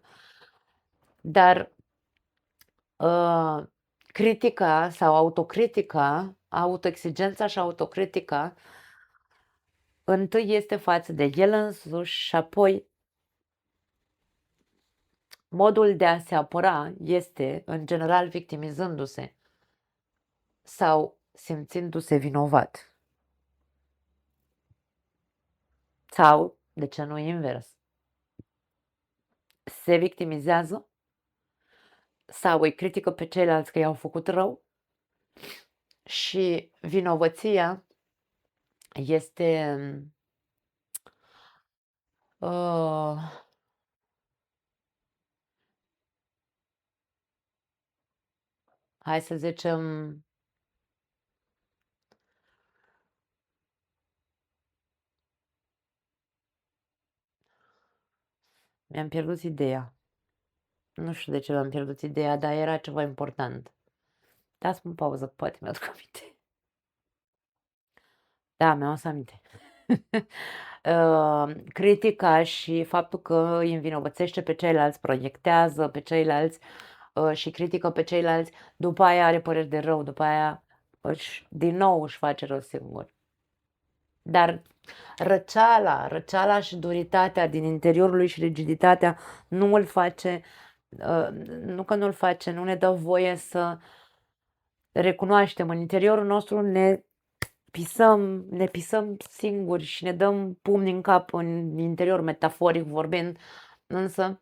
dar critica sau autocritica, autoexigența și autocritica, întâi este față de el însuși și apoi modul de a se apăra este, în general, victimizându-se sau simțindu-se vinovat. Sau, de ce nu invers? Se victimizează sau îi critică pe ceilalți că i-au făcut rău și vinovăția este hai să zicem, mi-am pierdut ideea. Nu știu de ce mi-am pierdut ideea, dar era ceva important. Dați-mi pauză, poate mi-aduc aminte. Da, mi-am adus aminte. Critica și faptul că îi învinovățește pe ceilalți, proiectează pe ceilalți și critică pe ceilalți, după aia are păreri de rău, după aia din nou își face rău singur. Dar Răceala și duritatea din interiorul lui și rigiditatea nu îl face, nu că nu îl face, nu ne dă voie să recunoaștem. În interiorul nostru ne pisăm singuri și ne dăm pumni în cap în interior, metaforic vorbind, însă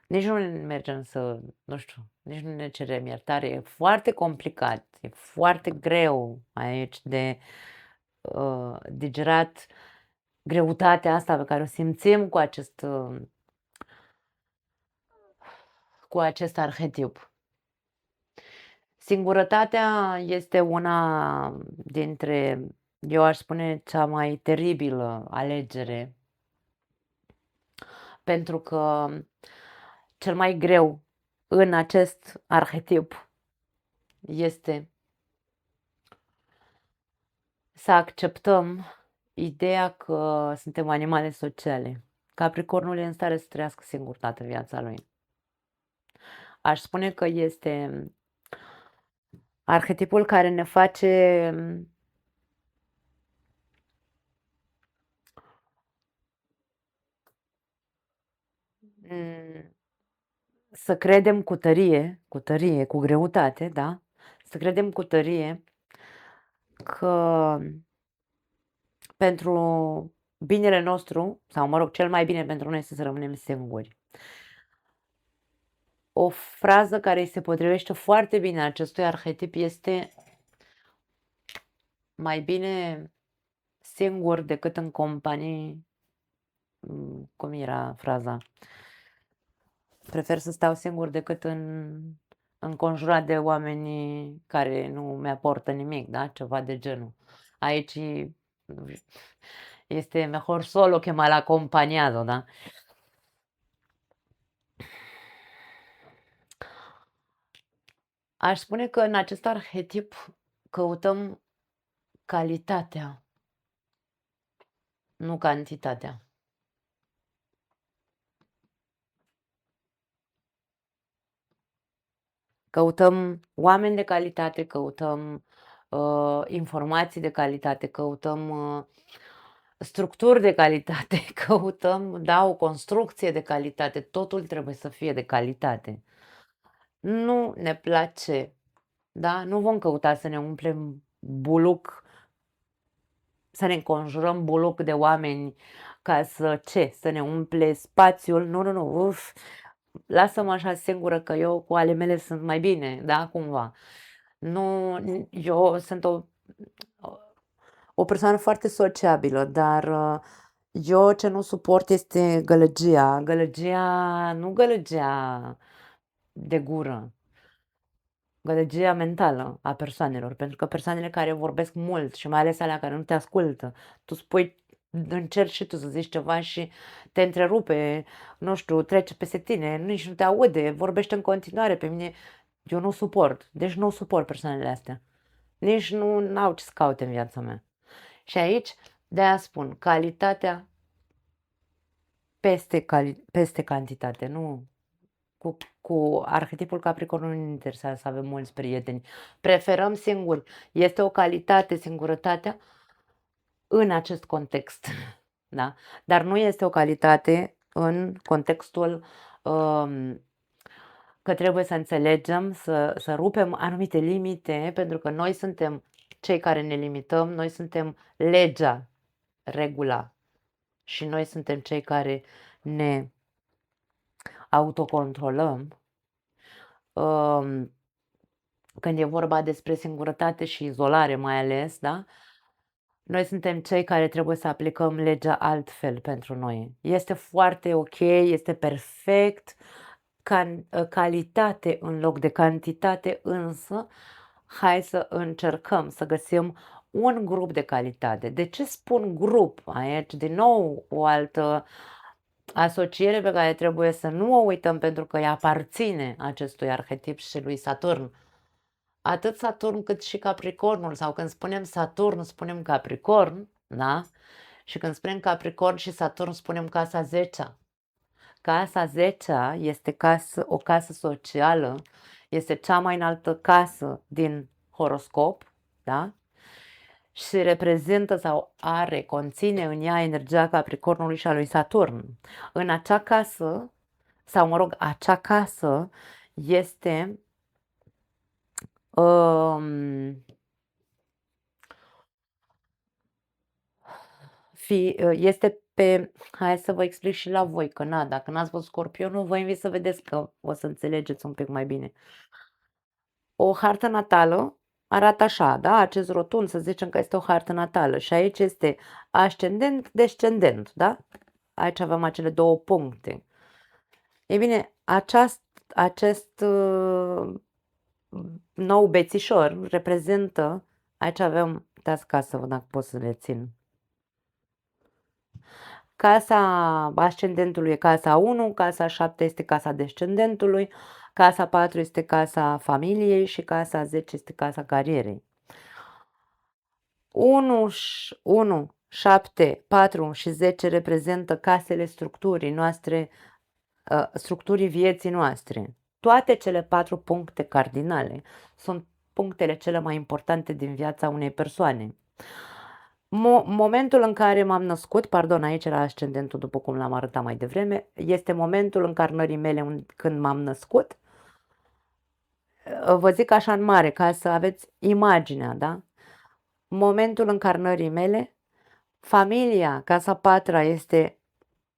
nici nu mergem să, nu știu, nici nu ne cerem iertare. E foarte complicat, e foarte greu aici de digerat greutatea asta pe care o simțim cu acest arhetip. Singurătatea este una dintre, eu aș spune, cea mai teribilă alegere, pentru că cel mai greu în acest arhetip este să acceptăm ideea că suntem animale sociale. Capricornul e în stare să trăiască singur toată viața lui. Aș spune că este arhetipul care ne face să credem cu tărie, cu greutate, da? Să credem cu tărie că pentru binele nostru, sau mă rog, cel mai bine pentru noi este să rămânem singuri. O frază care îi se potrivește foarte bine acestui arhetip este: mai bine singur decât în companie. Cum era fraza? Prefer să stau singur decât înconjurat de oameni care nu mi-aportă nimic, da? Ceva de genul. Aici este mejor solo que mal acompañado, da? Aș spune că în acest arhetip căutăm calitatea, nu cantitatea. Căutăm oameni de calitate, căutăm informații de calitate, căutăm structuri de calitate, căutăm, da, o construcție de calitate, totul trebuie să fie de calitate. Nu ne place, da, nu vom căuta să ne umplem buluc, să ne înconjurăm buluc de oameni ca să ne umple spațiul, nu, lasă-mă așa singură că eu cu ale mele sunt mai bine, da, cumva. Nu, eu sunt o persoană foarte sociabilă, dar eu ce nu suport este gălăgia. Nu gălăgia de gură, gălăgia mentală a persoanelor, pentru că persoanele care vorbesc mult și mai ales alea care nu te ascultă, tu spui, încerci și tu să zici ceva și te întrerupe, nu știu, trece peste tine, nici nu te aude, vorbește în continuare pe mine. Eu nu suport, deci nu suport persoanele astea. Nici nu au ce să caute în viața mea. Și aici, de-aia spun, calitatea peste cantitate, nu. Cu arhetipul Capricornului nu ne interesează să avem mulți prieteni. Preferăm singuri. Este o calitate singurătatea în acest context. Da? Dar nu este o calitate în contextul că trebuie să înțelegem, să rupem anumite limite, pentru că noi suntem cei care ne limităm, noi suntem legea, regula și noi suntem cei care ne autocontrolăm. Când e vorba despre singurătate și izolare mai ales, da? Noi suntem cei care trebuie să aplicăm legea altfel pentru noi. Este foarte ok, este perfect, calitate în loc de cantitate, însă hai să încercăm să găsim un grup de calitate. De ce spun grup? Aici, din nou, o altă asociere pe care trebuie să nu o uităm, pentru că îi aparține acestui arhetip și lui Saturn. Atât Saturn cât și Capricornul, sau când spunem Saturn, spunem Capricorn, da? Și când spunem Capricorn și Saturn, spunem casa 10-a. Casa 10-a este o casă socială, este cea mai înaltă casă din horoscop, da? și reprezintă sau conține în ea energia Capricornului și a lui Saturn. În acea casă, sau mă rog, acea casă este um, este pe, hai să vă explic și la voi, că dacă n-ați văzut Scorpionul, vă invit să vedeți că o să înțelegeți un pic mai bine. O hartă natală arată așa, da? Acest rotund, să zicem că este o hartă natală și aici este ascendent, descendent, da? Aici avem acele două puncte. Ei bine, acest nou bețișor reprezintă, aici avem, dați ca să văd dacă pot să le țin. Casa ascendentului e casa 1, casa 7 este casa descendentului, casa 4 este casa familiei și casa 10 este casa carierei. 1, 7, 4 și 10 reprezintă casele structurii noastre, structurii vieții noastre. Toate cele 4 puncte cardinale sunt punctele cele mai importante din viața unei persoane. Momentul în care m-am născut, pardon, aici era ascendentul după cum l-am arătat mai devreme, este momentul încarnării mele când m-am născut. Vă zic așa în mare, ca să aveți imaginea, da? Momentul încarnării mele, familia, casa 4 este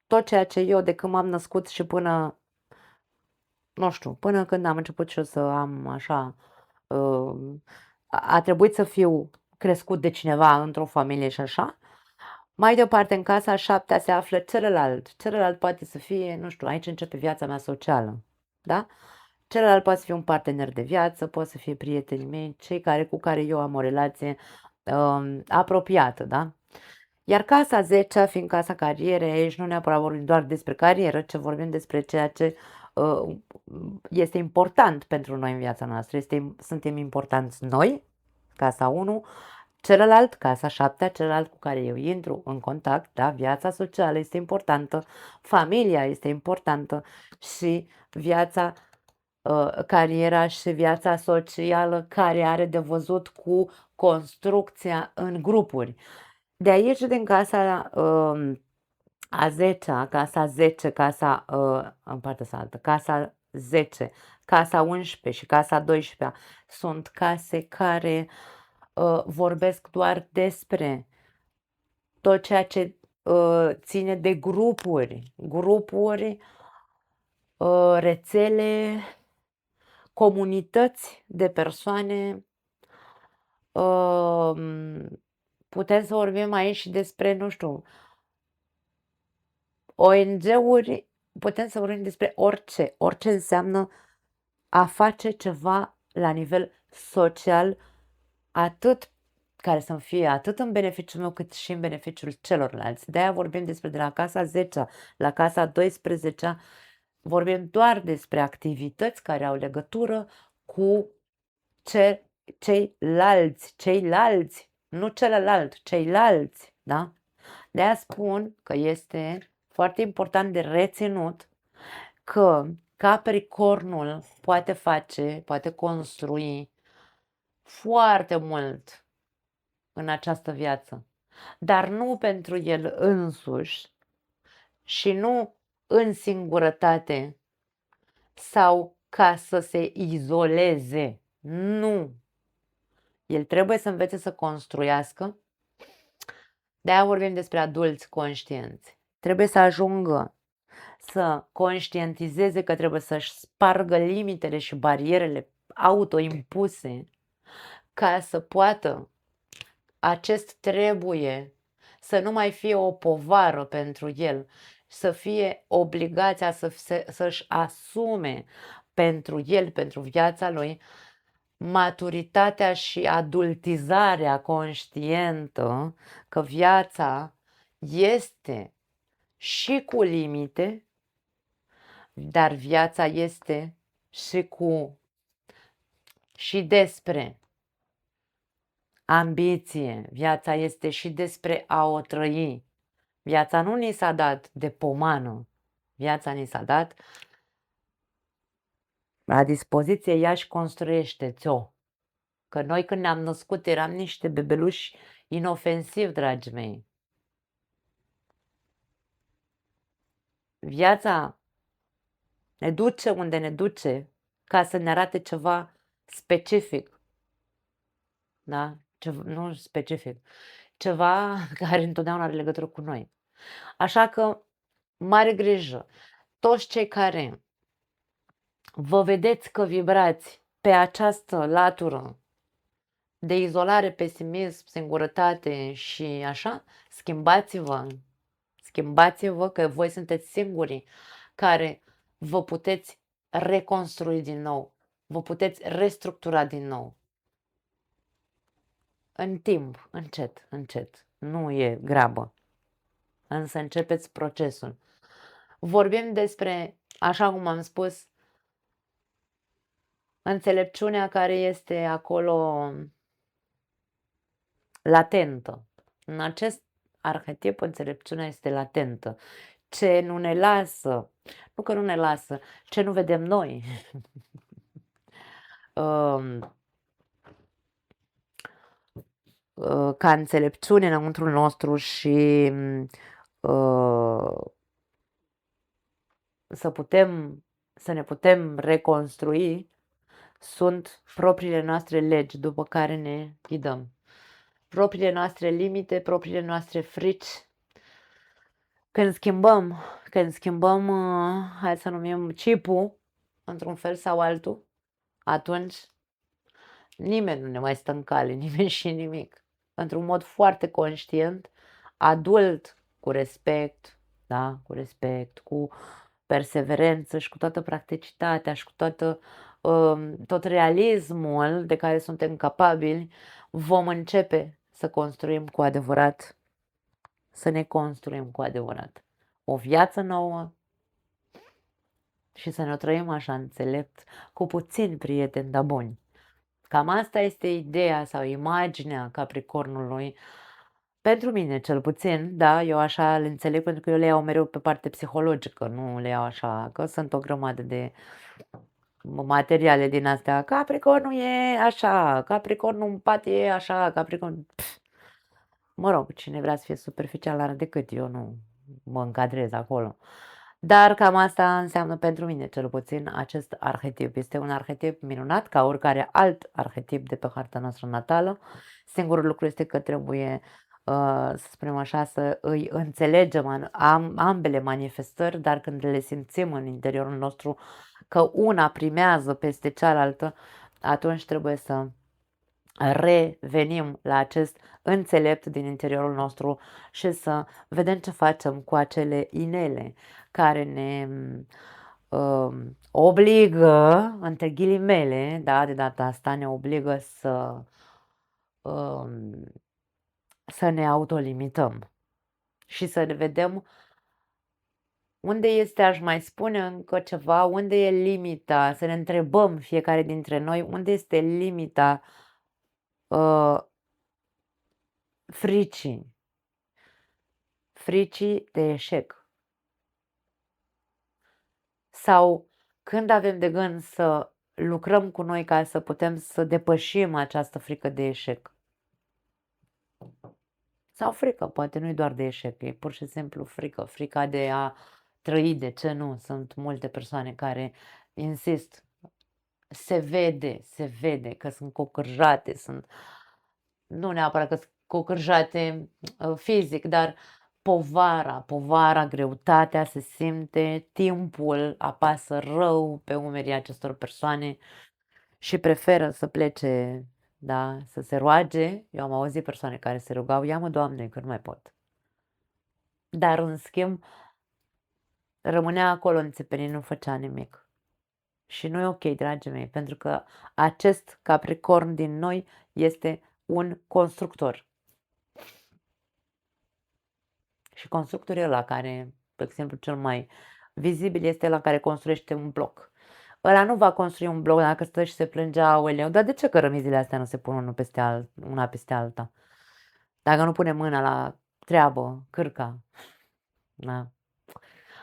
tot ceea ce eu de când m-am născut și până, nu știu, până când am început și eu să am așa, a trebuit să fiu crescut de cineva într-o familie și așa. Mai departe, în casa 7 se află celălalt. Celălalt poate să fie, nu știu, aici începe viața mea socială, da? Celălalt poate să fie un partener de viață, poate să fie prietenii mei, cei cu care eu am o relație apropiată, da? Iar casa 10, fiind casa carierei, aici nu neapărat vorbim doar despre carieră, ci vorbim despre ceea ce este important pentru noi în viața noastră. Suntem importanți noi, casa 1, celălalt, casa 7, celălalt cu care eu intru în contact, da? Viața socială este importantă, familia este importantă și viața, cariera și viața socială care are de văzut cu construcția în grupuri. De aici, din casa a 10-a, casa 10, în partea altă, casa 10, casa 11 și casa 12 sunt case care vorbesc doar despre tot ceea ce ține de grupuri, rețele, comunități de persoane. Putem să vorbim aici și despre, nu știu, ONG-uri, putem să vorbim despre orice. Orice înseamnă a face ceva la nivel social, atât care să fie atât în beneficiul meu cât și în beneficiul celorlalți. De-aia vorbim despre de la casa 10 la casa 12 vorbim doar despre activități care au legătură cu ceilalți, nu celălalt, ceilalți, da? De-aia spun că este foarte important de reținut că Capricornul poate construi foarte mult în această viață, dar nu pentru el însuși și nu în singurătate sau ca să se izoleze. Nu. El trebuie să învețe să construiască. De-aia vorbim despre adulți conștienți. Trebuie să ajungă să conștientizeze că trebuie să-și spargă limitele și barierele autoimpuse ca să poată acest trebuie să nu mai fie o povară pentru el, să fie obligația să-și asume pentru el, pentru viața lui, maturitatea și adultizarea conștientă că viața este și cu limite, dar viața este și despre ambiție, viața este și despre a o trăi. Viața nu ni s-a dat de pomană, viața ni s-a dat la dispoziție, ea și construiește-ți-o. Că noi când ne-am născut eram niște bebeluși inofensiv, dragii mei. Viața ne duce unde ne duce ca să ne arate ceva specific, da? Nu specific, ceva care întotdeauna are legătură cu noi. Așa că, mare grijă, toți cei care vă vedeți că vibrați pe această latură de izolare, pesimism, singurătate și așa, schimbați-vă că voi sunteți singurii care vă puteți reconstrui din nou, vă puteți restructura din nou. În timp, încet, încet, nu e grabă, însă începeți procesul. Vorbim despre, așa cum am spus, înțelepciunea care este acolo latentă. În acest arhetip, înțelepciunea este latentă. Ce nu ne lasă, nu că nu ne lasă, ce nu vedem noi. Ca înțelepciune înăuntru nostru și să ne putem reconstrui, sunt propriile noastre legi după care ne ghidăm. Propriile noastre limite, propriile noastre frici. Când schimbăm, hai să numim chipul, într-un fel sau altul, atunci nimeni nu ne mai stă în cale, nimeni și nimic. Într-un mod foarte conștient, adult, cu respect, da, cu respect, cu perseverență și cu toată practicitatea și cu tot realismul de care suntem capabili, vom începe să construim cu adevărat, să ne construim cu adevărat o viață nouă și să ne o trăim așa înțelept, cu puțini prieteni, dar buni. Cam asta este ideea sau imaginea Capricornului, pentru mine cel puțin, da, eu așa le înțeleg pentru că eu le iau mereu pe parte psihologică, nu le iau așa, că sunt o grămadă de materiale din astea. Capricornul e așa, Capricornul în pat e așa, Capricornul... Mă rog, cine vrea să fie superficial are decât eu, nu mă încadrez acolo. Dar cam asta înseamnă pentru mine, cel puțin, acest arhetip. Este un arhetip minunat, ca oricare alt arhetip de pe harta noastră natală. Singurul lucru este că trebuie, să spunem așa, să îi înțelegem ambele manifestări, dar când le simțim în interiorul nostru că una primează peste cealaltă, atunci trebuie să revenim la acest înțelept din interiorul nostru și să vedem ce facem cu acele inele care ne obligă, între ghilimele, da, de data asta ne obligă să ne autolimităm și să ne vedem unde este, aș mai spune încă ceva, unde e limita, să ne întrebăm fiecare dintre noi unde este limita fricii de eșec. Sau când avem de gând să lucrăm cu noi ca să putem să depășim această frică de eșec. Sau frică, poate nu e doar de eșec, e pur și simplu frica de a trăi, de ce nu? Sunt multe persoane care insist, se vede că sunt cocârjate, nu neapărat că sunt cocârjate fizic, dar povara, greutatea se simte, timpul apasă rău pe umerii acestor persoane și preferă să plece, da, să se roage. Eu am auzit persoane care se rugau, ia-mă, Doamne, că nu mai pot. Dar, în schimb, rămânea acolo înțepenit, nu făcea nimic. Și nu e ok, dragii mei, pentru că acest Capricorn din noi este un constructor. Și constructorul ăla care, de exemplu, cel mai vizibil este ăla care construiește un bloc. Ăla nu va construi un bloc dacă stă și se plânge, aoleu, dar de ce cărămizile astea nu se pun una peste alta? Dacă nu pune mâna la treabă, cârca. Da.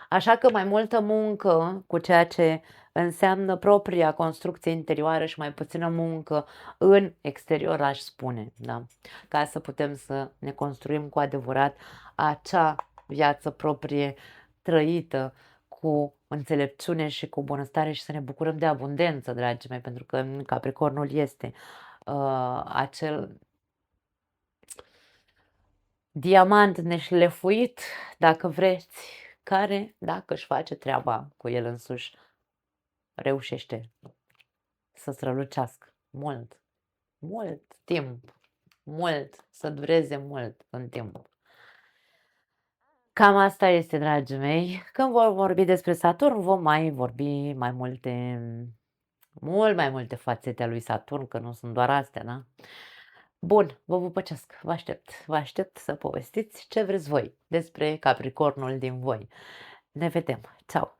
Așa că mai multă muncă cu ceea ce înseamnă propria construcție interioară și mai puțină muncă în exterior, aș spune, da? Ca să putem să ne construim cu adevărat acea viață proprie trăită cu înțelepciune și cu bunăstare și să ne bucurăm de abundență, dragii mei, pentru că Capricornul este acel diamant neșlefuit, dacă vreți, care, dacă își face treaba cu el însuși, reușește să strălucească mult, mult timp, mult, să dureze mult în timp. Cam asta este, dragii mei. Când vom vorbi despre Saturn, vom mai vorbi mai multe, mult mai multe fațete a lui Saturn, că nu sunt doar astea, da? Bun, vă pupăcesc, vă aștept să povestiți ce vreți voi despre Capricornul din voi. Ne vedem, ceau!